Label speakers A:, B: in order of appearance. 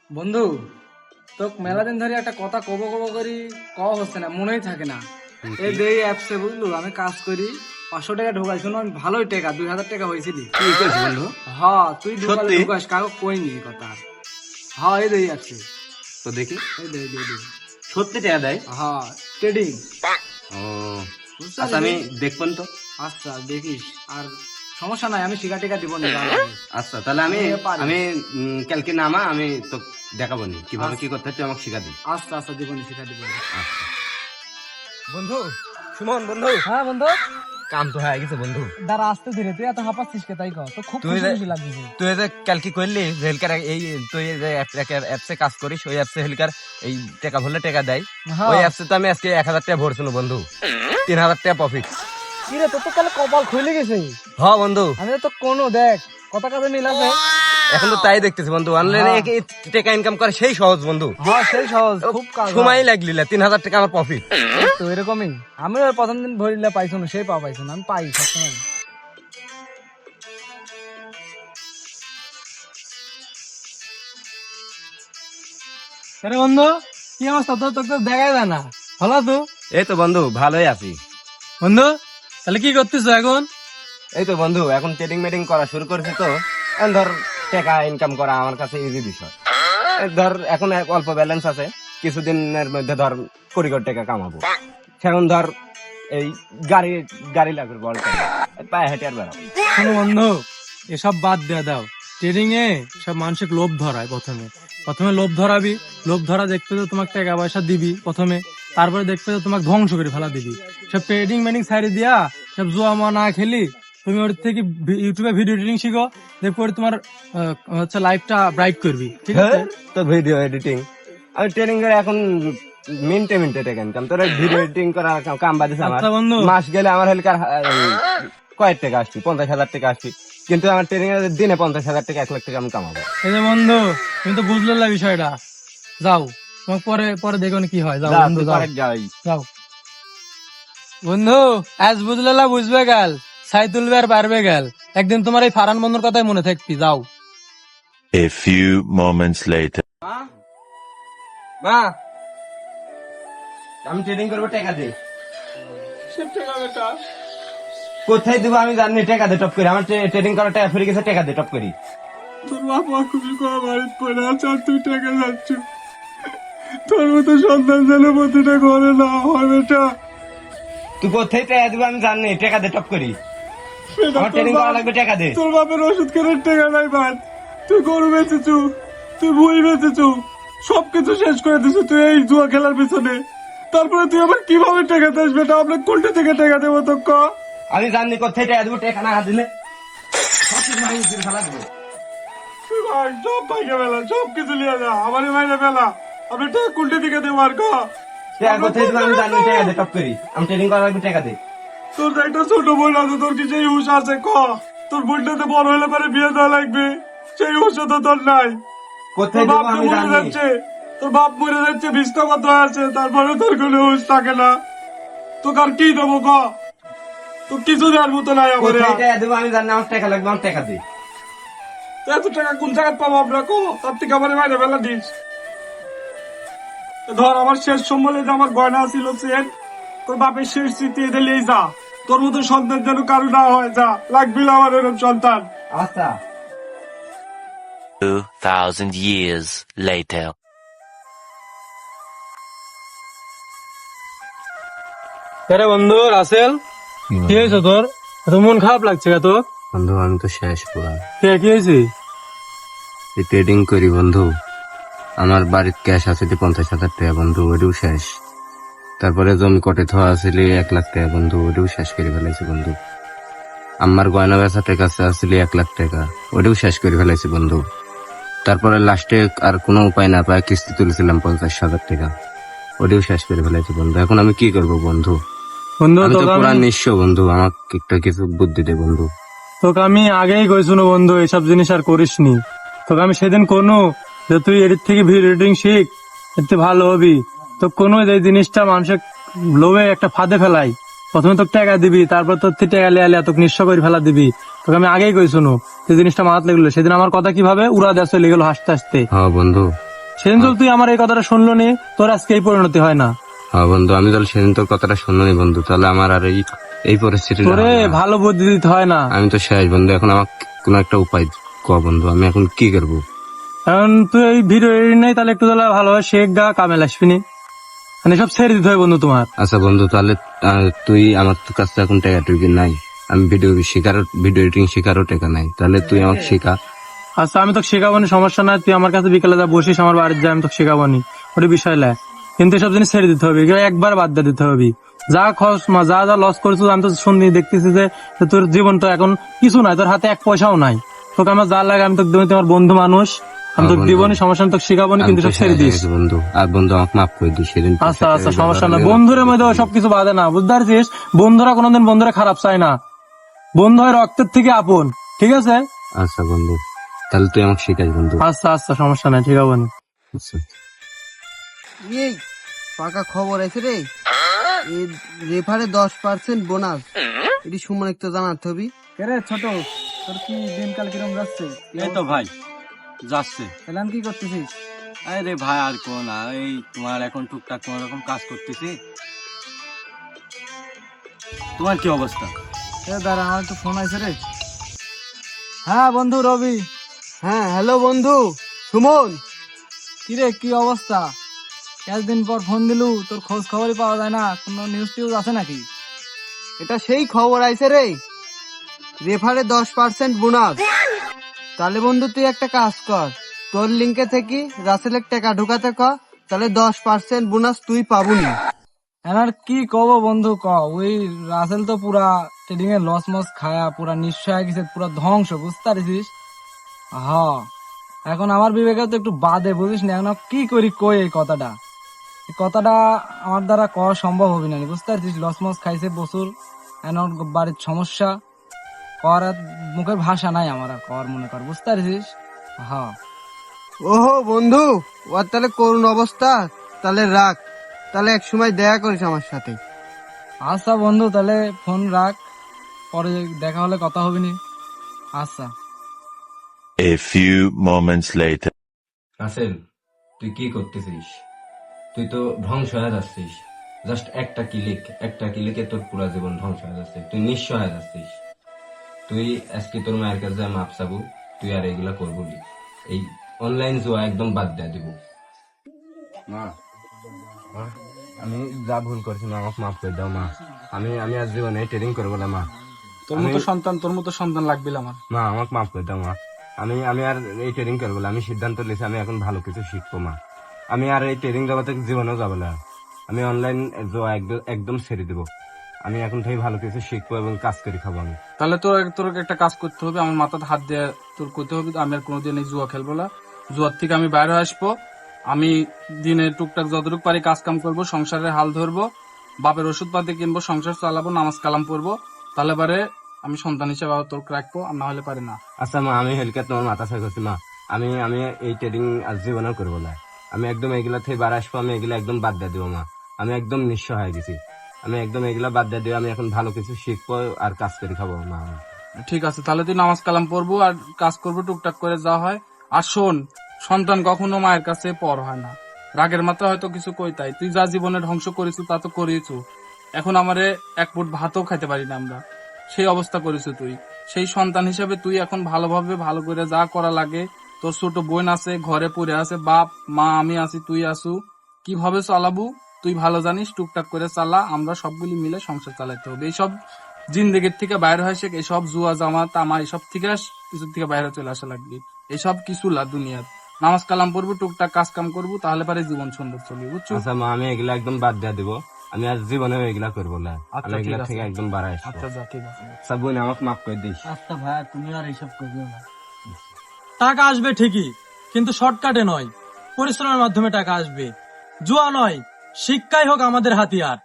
A: বন্ধু, তো মেলা দিন ধরে একটা কথা কব কব করি কওয়া হচ্ছে না, মনেই থাকে না। এই দেই অ্যাপসে বুঝলু আমি কাজ করি, 500 টাকা ঢোকাই, শুনো আমি ভালোই টাকা 2000 টাকা হয়েছিলি।
B: কি কইছিস বন্ধু?
A: হ, তুই ঢোকালে
B: সত্যি?
A: ঢোকাস, কাউকে কই নি এই কথা। হ, এই দেই অ্যাপসে,
B: তো দেখি
A: এই দেই দেই দেই।
B: সত্যি টাকা দেয়।
A: হ, ট্রেডিং।
B: ও
A: বুঝতে
B: আচ্ছা, আমি
A: পারলি?
B: দেখবেন তো।
A: আচ্ছা দেখিস, আর সমস্যা নাই, আমি শিখা টিকা দিব না।
B: আচ্ছা তাহলে আমি
A: আমি পারি।
B: আমি কালকে নামা আমি তো দেখাবো নি কিভাবে
A: আচ্ছা।
B: কি করতে হয়, তুই আমাকে শিখা দিবি।
A: আচ্ছা আচ্ছা, দিব না, শিখা দিব না।
B: আচ্ছা বন্ধু, সুমন বন্ধু,
A: হ্যাঁ বন্ধু,
B: কাম তো হয়ে গেছে বন্ধু।
A: দাঁড়া আসতে ধীরে, তুই এত হাঁপাচ্ছিস কে তাই কর, তো খুব
B: তুই
A: খুশি
B: যে-
A: খুশি লাগছে।
B: তুই যে কালকে করলি যে হেলকার, এই তুই যে অ্যাপসে কাজ করিস, ওই অ্যাপসে হেলকার এই টাকা ভরলে টাকা দেয়।
A: হ্যাঁ।
B: ওই অ্যাপসে তো আমি আজকে 1000 টাকা ভরছিল বন্ধু, 3000 টাকা প্রফিট।
A: কি রে, তোর তো কালে কপাল খুলে গেছে।
B: হ বন্ধু,
A: আমি তো কোনো দেখ কত কাজে মিল আছে।
B: এখন তো তাই দেখতেছি বন্ধু, অনলাইনে টাকা ইনকাম করা সেই সহজ বন্ধু।
A: হ্যাঁ সেই সহজ, খুব কাজ।
B: সময় লাগলি 3000 টাকা আমার প্রফিট।
A: তো এরকমই আমি ওই প্রথম দিন ভরিলে পাইছো না, সেই পাইছো না, আমি পাই সবসময়। আরে বন্ধু, কি অবস্থা তোর? তোকে তো দেখাই যায় না, ভালো তো?
B: এই তো বন্ধু ভালোই আছি।
A: বন্ধু তাহলে কি করতেছো এখন?
B: এই তো বন্ধু এখন ট্রেডিং মেডিং করা শুরু করেছি, তো এখন ধর টাকা ইনকাম করা আমার কাছে ইজি বিষয়। এই ধর এখন অল্প ব্যালেন্স আছে, কিছুদিনের মধ্যে ধর কোটি কোটি টাকা কামাবো। সেখন ধর এই গাড়ি গাড়ি লাগবে, বল পায়ে হেঁটে আর বেড়াবো।
A: শোনো বন্ধু, এসব বাদ দেওয়া দাও। ট্রেডিং এ সব মানুষের লোভ ধরায়। প্রথমে প্রথমে লোভ ধরাবি, লোভ ধরা দেখবে তো তোমাকে টাকা পয়সা দিবি প্রথমে, তারপরে দেখবে তো তোমাকে ধ্বংস করে ফেলা দিবি। সব ট্রেডিং মেডিং সাইডে দিয়া সব জুয়া মুয়া না খেলি, তুমি ওর থেকে ইউটিউবে ভিডিও এডিটিং শিখো, দেখবে ওর তোমার হচ্ছে লাইফটা ব্রাইট করবি, ঠিক আছে?
B: হ্যাঁ, তো ভিডিও এডিটিং আমি ট্রেনিং করে এখন মিনিটে মিনিটে টাকা ইনকাম। তোর ভিডিও এডিটিং করা কাম বাদিস আমার।
A: আচ্ছা বন্ধু।
B: মাস গেলে আমার হেলকার কয়েক টাকা আসছি, 50,000 টাকা আসছি, কিন্তু আমার ট্রেনিং এর দিনে 50,000 টাকা 1 লাখ টাকা আমি কামাবো।
A: এই যে বন্ধু, তুমি তো বুঝলে না বিষয়টা। যাও, তোমাকে পরে পরে দেখো কি হয়। যাও
B: যা,
A: বন্ধু,
B: তুই
A: যাও
B: পরে যাই।
A: যাও। বন্ধু, আজ বুঝলে না বুঝবে গেল, ছাই তুলবে আর পারবে গেল। একদিন তোমার এই ফারান বন্ধুর কথাই মনে থাকবি। যাও।
C: A few moments later.
B: মা, আমি ট্রেডিং করবো, টাকা দে। কোথায় দেবো আমি জানি, টাকা দে টপ করি। আমার ট্রেডিং করার টাকা ফিরে গেছে, টাকা দে টপ করি।
A: তোর বাবা খুবই কম বাড়িতে পড়ে আছে, আর তুই টাকা যাচ্ছ। তোর মতো সন্তান যেন প্রতিটা ঘরে না হয় বেটা।
B: তুই কোথায় টাকা দেবো আমি জানি, টাকা দে টপ করি। আমার ট্রেডিং করা লাগবে, টাকা দে।
A: তোর বাপের ওষুধ কেনার টাকা নাই ভাই। তুই গরু বেচেছু, তুই বই বেচেছু, সবকিছু শেষ করে দিছিস তুই এই জুয়া খেলার পিছনে। তারপরে তুই আবার কিভাবে টাকা দিস বেটা? আমরা কোনটা থেকে টাকা দেবো তো ক?
B: আমি জানি কোথায় টাকা দেবো, টাকা না দিলে সব কিছু ভাঙিয়ে দিবি, ফেলা দেবো।
A: তুই ভাই সব ভাইকে বেলা, সব কিছু লিয়ে যা, আমারই ভাইরে বেলা। আমরা টাকা কোনটা থেকে দেবো আর ক?
B: টাকা কোথায় দেবো আমি জানি, টাকা দে টপ করি। আমি ট্রেডিং করা লাগবে, টাকা দে।
A: তোর তো একটা ছোট বোন আছে, তোর কি সেই হুশ আছে ক? তোর বোনটাতে বড় হলে পরে বিয়ে দেওয়া লাগবে, সেই হুশ তো তোর নাই।
B: কোথায়
A: তোর
B: দেবো
A: বাপ তো
B: আমি
A: মরে
B: জানি।
A: যাচ্ছে, তোর বাপ মরে যাচ্ছে, বিছনা কত আছে, তারপরে তোর কোনো হুশ থাকে না। তোকে আর কি দেবো ক? তোর কিছু দেওয়ার মতো নাই আমার।
B: কোথায় টাকা দেবো আমি জানি, আমার টাকা লাগবে, আমার টাকা দে।
A: এত টাকা কোন জায়গায় পাবো আমরা ক? তার থেকে আমার বাইরে বেলা দিস। ধর আমার শেষ সম্বলে যে আমার গয়না ছিল চেন, তোর বাপের শেষ স্মৃতি এটা নিয়ে যা। তোর মতো সন্তান যেন কারো না হয়, যা, লাগবি না আমার এরকম সন্তান।
B: আচ্ছা।
C: 2,000 years later.
A: আরে বন্ধু রাসেল, কি হয়েছে তোর? এত মন খারাপ লাগছে কে তোর?
B: বন্ধু আমি তো শেষ পুরা।
A: কে কি হয়েছে?
B: ট্রেডিং করি বন্ধু, আমার বাড়ির ক্যাশ আছে 50,000 টাকা বন্ধু, ওটাও শেষ। তারপরে জমি কটে থোয়া আসলে 1 লাখ টাকা বন্ধু, ওটাও শেষ করে ফেলাইছি বন্ধু। আমার গয়না বেচা টাকা আসলে 1 লাখ টাকা, ওটাও শেষ করে ফেলাইছি বন্ধু। তারপরে লাস্টে আর কোনো উপায় না পায় কিস্তি তুলেছিলাম 50,000 টাকা, ওটাও শেষ করে ফেলাইছি বন্ধু। এখন আমি কি করবো বন্ধু?
A: বন্ধু
B: আমি তো
A: তোকে
B: পুরা
A: আমি
B: নিঃস্ব বন্ধু, আমাকে একটা কিছু বুদ্ধি দে বন্ধু।
A: তোকে আমি আগেই কইছিল বন্ধু, এইসব জিনিস আর করিসনি। তোকে আমি সেদিন কোনো যে তুই এর থেকে ভিডিও এডিটিং শিখ, এতে ভালো হবি। তো কোনো এই জিনিসটা মানুষের লোভে একটা ফাঁদে ফেলাই। প্রথমে তোকে টাকা দিবি, তারপর তোর থেকে টাকা লিয়া তোকে নিঃস্ব করে ফেলা দিবি। তোকে আমি আগেই কইছিল, সেই জিনিসটা মাথাত লাগলো। সেদিন আমার কথা কিভাবে উড়া দেওয়া চলে গেল হাসতে হাসতে।
B: হ্যাঁ বন্ধু,
A: সেদিন তো তুই আমার এই কথাটা শুনলো নি, তোর আজকে এই পরিণতি হয় না।
B: হ্যাঁ বন্ধু, আমি তাহলে সেদিন তোর কথাটা শুনিনি বন্ধু, তাহলে আমার আর এই পরিস্থিতি
A: তোরে ভালো বুদ্ধি দিতে হয় না।
B: আমি তো শেষ বন্ধু, এখন আমার কোনো একটা উপায় ক বন্ধু, আমি এখন কি করবো?
A: এখন তুই এই ভিডিও এডিট নেই, তাহলে একটু তাহলে ভালো হয় শেখ গা কামেল আসবিনি, মানে সব ছেড়ে দিতে হয় বন্ধু তোমার।
B: আচ্ছা বন্ধু, তাহলে তুই আমার তো কাছে এখন টাকা টুকি নাই, আমি ভিডিও এডিটিং শেখারও টাকা নাই, তাহলে তুই আমাকে শেখা।
A: আচ্ছা আমি তোকে শেখাবো নি, সমস্যা নাই, তুই আমার কাছে বিকেলে যা বসিস আমার বাড়ির যা, আমি তোকে শেখাবো নি, ওটা বিষয় লাই। কিন্তু এসব জিনিস ছেড়ে দিতে হবে, এগুলো একবার বাদ দিয়ে দিতে হবে। যা খরচ যা যা লস করেছিস, আমি তো শুনি দেখতেছি যে তোর জীবন তো এখন কিছু নাই, তোর হাতে এক পয়সাও নাই। তোকে আমার যা লাগে আমি তোকে দেবো, তুই আমার বন্ধু মানুষ, আমি তোকে
B: বন্ধু,
A: দিব নি, সমস্যা নেই, তোকে শেখাবো নি,
B: আমি
A: কিন্তু
B: তো
A: সব ছেড়ে
B: শেষ
A: দিস।
B: হয়ে গেছি বন্ধু, আর বন্ধু আমাকে মাফ করে দিস সেদিন তোর
A: আচ্ছা
B: সাথে
A: আচ্ছা
B: এই
A: সমস্যা নাই,
B: ব্যাপারে
A: বন্ধুরের মধ্যে সবকিছু বাধে না, বুঝতে পারছিস? বন্ধুরা কোনোদিন বন্ধুরা খারাপ চায় না, বন্ধু হয় রক্তের থেকে আপন, ঠিক আছে?
B: আচ্ছা বন্ধু, তাহলে তুই আমাকে শেখাস বন্ধু।
A: আচ্ছা আচ্ছা সমস্যা নাই, ঠিক আছে নি।
B: আচ্ছা।
D: এই পাকা খবর আছে রে, এই রেফারে 10% বোনাস, এটি সুমন তো জানাতে হবে।
A: রে ছোট, তোর কি দিনকাল কিরম যাচ্ছে?
E: এই তো ভাই যাচ্ছে।
A: এলাম কি করতেছিস?
E: আরে ভাই আর কোন না, এই তোমার এখন টুকটাক কোন রকম কাজ করতেছি। তোমার কি অবস্থা?
A: দাঁড়া, আমার তো ফোন আছে রে। হ্যাঁ বন্ধু রবি।
D: হ্যাঁ হ্যালো বন্ধু সুমন।
A: কিরে কি অবস্থা? একদিন পর ফোন দিলু, তোর খোঁজ খবরই পাওয়া যায় না, কোনো নিউজ টিউজ আছে নাকি?
D: এটা সেই খবর আইছে রে, রেফারে 10% বোনাস। তাহলে বন্ধু তুই একটা কাজ কর, তোর লিঙ্কে থেকে রাসেলের টাকা ঢুকাতে ক, তাহলে 10% বোনাস তুই পাবুনি।
A: এনার কি কব বন্ধু, ওই রাসেল তো পুরা ট্রেডিং এ লস মস খায়া পুরা নিঃস্ব হয়ে গেছে, পুরা ধ্বংস, বুঝতে পারছিস? হ্যাঁ, এখন আমার বিবেকে তো একটু বাদে, বুঝিস না, এখন কি করি কই এই কথাটা, এই কথাটা আমার দ্বারা করা সম্ভব হবে না, বুঝতে পারছিস? লস মস খাইছে বছর, এখন বাড়ির সমস্যা, কর আর মুখের ভাষা নাই আমার আর কর, মনে কর, বুঝতে পারছিস? হ্যাঁ
D: ওহো বন্ধু, ওর তাহলে করুণ অবস্থা, তাহলে রাখ, তাহলে এক সময় দেখা করিস আমার সাথে।
A: আচ্ছা বন্ধু, তাহলে ফোন রাখ, পরে দেখা হলে কথা হবে নি। আচ্ছা।
C: A few moments later.
B: Rasel, তুই কি করতেছিস? তুই তো ধ্বংস হয়ে যাচ্ছিস, জাস্ট একটা ক্লিকে তোর পুরো জীবন ধ্বংস হয়ে যাচ্ছে, তুই নিঃস্ব হয়ে যাচ্ছিস। তুই আজকে তোর মায়ের কাছে যা মাপ চাবো, তুই আর এগুলা করবি না। এই অনলাইন জুয়া একদম বাদ দিয়ে দিব। মা, আমি যা ভুল করছি মা, আমাকে মাফ করে দাও মা। আমি আজ জীবনে ট্রেডিং করবো না মা।
A: তোর মতো সন্তান লাগবে আমার।
B: মা আমাকে মাফ করে দাও মা, আমি আর এই ট্রেডিং করবো না। আমি সিদ্ধান্ত নিয়েছি আমি এখন ভালো কিছু শিখবো মা। আমি আর এই ট্রেডিং জগতে জীবনেও যাবো না। আমি অনলাইন জুয়া একদম ছেড়ে দেবো। আমি এখন থেকে ভালো কিছু শিখবো এবং কাজ করে খাবো আমি।
A: তাহলে তোর একটা কাজ করতে হবে, আমার মাথাতে হাত দিয়ে তোর করতে হবে, আমি আর কোনোদিন এই জুয়া খেলবো না, জুয়ার থেকে আমি বাইরে আসবো, আমি দিনে টুকটাক যতটুকু পারি কাজ কাম করবো, সংসারের হাল ধরবো, বাপের ওষুধ পাতি কিনবো, সংসার চালাবো, নামাজ কালাম পড়বো, তাহলে পারে আমি সন্তান হিসেবে তোর রাখবো, আর না হলে পারে না।
B: আচ্ছা মা, আমি হেলকে তোমার মাথা ছাই করছি মা। আমি এই ট্রেডিং আজ জীবনেও করবো না। আমি একদম এগুলা থেকে বার আসবো, আমি এগুলা একদম বাদ দিয়ে দেবো মা। আমি একদম নিঃস্ব হয়ে গেছি, আমি একদম এগুলা বাদ দিয়ে দেবো। আমি এখন ভালো কিছু শিখবো আর কাজ করে খাবো মা।
A: ঠিক আছে, তাহলে তুই নামাজ কালাম পড়বো আর কাজ করবো টুকটাক করে যা হয়। আর শোন, সন্তান কখনো মায়ের কাছে পর হয় না, রাগের মাত্রা হয়তো কিছু কই, তাই তুই যা জীবনে ধ্বংস করেছু তা তো করেছু, এখন আমারে এক ফুট ভাতও খাইতে পারি না আমরা, সেই অবস্থা করেছু তুই। সেই সন্তান হিসেবে তুই এখন ভালোভাবে ভালো করে যা করা লাগে, তোর ছোট বোন আছে ঘরে পড়ে আছে, বাপ মা আমি আছি, তুই আসু, কিভাবে চালাবু তুই ভালো জানিস, টুকটাক করে চালা, আমরা সবগুলি মিলে সংসার চালাতে হবে। এইসব জিন্দেগির থেকে বাইরে হয় সে, এইসব জুয়া জামা তামা এইসব থেকে কিছুর থেকে বাইরে চলে আসা লাগবে, এইসব কিছু লা দুনিয়ার। নামাজ কালাম পড়বো, টুকটাক কাজ কাম করবো, তাহলে পারে জীবন সুন্দর চলবে, বুঝছো?
B: আচ্ছা মা, আমি এগুলা একদম বাদ দিয়ে দেবো। আমি আজ জীবনেও এগুলা করবো না।
A: আচ্ছা,
B: আমি এগুলা
A: ঠিক আছে।
B: থেকে একদম বাড়াই আসবো।
A: আচ্ছা যা, ঠিক আছে।
B: আচ্ছা বোন, আমাকে মাফ করে দিস।
A: আচ্ছা ভাই, তুমি আর এইসব করবে না। টাকা আসবে ঠিকই, কিন্তু শর্টকাটে নয়, পরিশ্রমের মাধ্যমে টাকা আসবে। জুয়া নয়, শিক্ষাই হোক আমাদের হাতিয়ার।